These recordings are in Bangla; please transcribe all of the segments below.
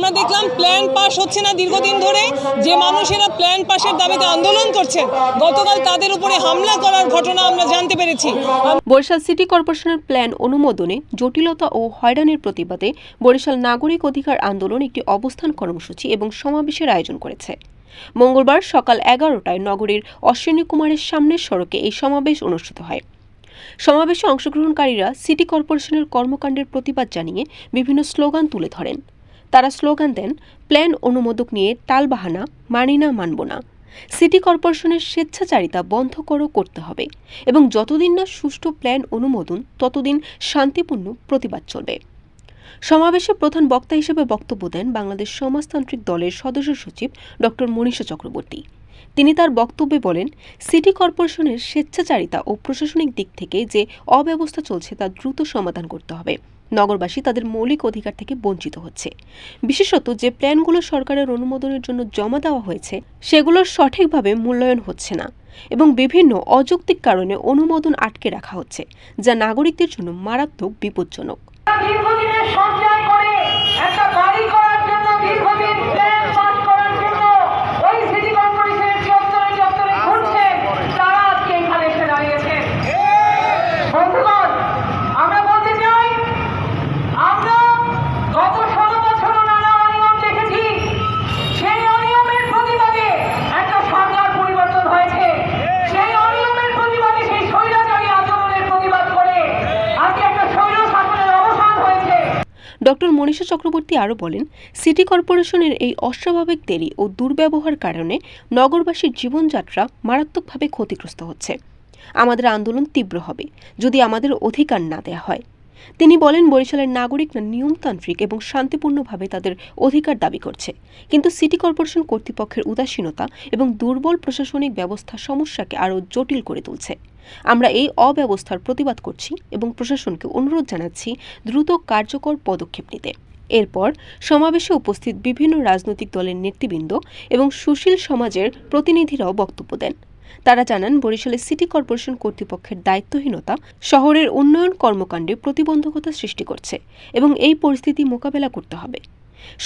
আমরা দেখলাম প্ল্যান পাস হচ্ছে না দীর্ঘদিন ধরে। যে মানুষেরা প্ল্যান পাসের দাবিতে আন্দোলন করছেন, গতকাল তাদের উপরে হামলা করার ঘটনা আমরা জানতে পেরেছি। বরিশাল সিটি কর্পোরেশনের প্ল্যান অনুমোদনে জটিলতা ও হয়রানির প্রতিবাদে বরিশাল নাগরিক অধিকার আন্দোলন একটি অবস্থান কর্মসূচি এবং সমাবেশের আয়োজন করেছে। মঙ্গলবার সকাল 11টায় নগরীর অশ্বিনী কুমারের সামনের সড়কে এই সমাবেশ অনুষ্ঠিত হয়। সমাবেশে অংশগ্রহণকারীরা সিটি কর্পোরেশনের কর্মকাণ্ডের প্রতিবাদ জানিয়ে বিভিন্ন স্লোগান তুলে ধরেন। তারা স্লোগান দেন, প্ল্যান অনুমোদক নিয়ে টালবাহানা, মানি না মানব না, সিটি কর্পোরেশনের স্বেচ্ছাচারিতা বন্ধ করতে হবে এবং যতদিন না সুষ্ঠু প্ল্যান অনুমোদন ততদিন শান্তিপূর্ণ প্রতিবাদ চলবে। সমাবেশে প্রধান বক্তা হিসেবে বক্তব্য দেন বাংলাদেশ সমাজতান্ত্রিক দলের সদস্য সচিব ডক্টর মনীষা চক্রবর্তী। তিনি তার বক্তব্যে বলেন, সিটি কর্পোরেশনের স্বেচ্ছাচারিতা ও প্রশাসনিক দিক থেকে যে অব্যবস্থা চলছে তা দ্রুত সমাধান করতে হবে। নগরবাসী তাদের মৌলিক অধিকার থেকে বঞ্চিত হচ্ছে। বিশেষত যে প্ল্যানগুলো সরকারের অনুমোদনের জন্য জমা দেওয়া হয়েছে সেগুলোর সঠিকভাবে মূল্যায়ন হচ্ছে না এবং বিভিন্ন অযৌক্তিক কারণে অনুমোদন আটকে রাখা হচ্ছে, যা নাগরিকদের জন্য মারাত্মক বিপজ্জনক। ডক্টর মনীষা চক্রবর্তী আরও বলেন, সিটি কর্পোরেশনের এই অস্বাভাবিক দেরি ও দুর্ব্যবহার কারণে নগরবাসীর জীবনযাত্রা মারাত্মকভাবে ক্ষতিগ্রস্ত হচ্ছে। আমাদের আন্দোলন তীব্র হবে যদি আমাদের অধিকার না দেয়া হয়। তিনি বলেন, বরিশালের নাগরিকরা নিয়মতান্ত্রিক এবং শান্তিপূর্ণভাবে তাদের অধিকার দাবি করছে, কিন্তু সিটি কর্পোরেশন কর্তৃপক্ষের উদাসীনতা এবং দুর্বল প্রশাসনিক ব্যবস্থা সমস্যাকে আরও জটিল করে তুলছে। আমরা এই অব্যবস্থার প্রতিবাদ করছি এবং প্রশাসনকে অনুরোধ জানাচ্ছি দ্রুত কার্যকর পদক্ষেপ নিতে। এরপর সমাবেশে উপস্থিত বিভিন্ন রাজনৈতিক দলের নেতৃবৃন্দ এবং সুশীল সমাজের প্রতিনিধিরাও বক্তব্য দেন। তারা জানান, বরিশালের সিটি কর্পোরেশন কর্তৃপক্ষের দায়িত্বহীনতা শহরের উন্নয়ন কর্মকাণ্ডে প্রতিবন্ধকতা সৃষ্টি করছে এবং এই পরিস্থিতি মোকাবেলা করতে হবে।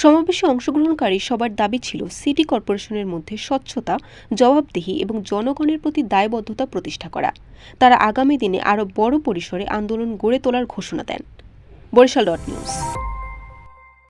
সমাবেশে অংশগ্রহণকারী সবার দাবি ছিল সিটি কর্পোরেশনের মধ্যে স্বচ্ছতা, জবাবদিহি এবং জনগণের প্রতি দায়বদ্ধতা প্রতিষ্ঠা করা। তারা আগামী দিনে আরও বড় পরিসরে আন্দোলন গড়ে তোলার ঘোষণা দেন। বরিশাল.নিউজ।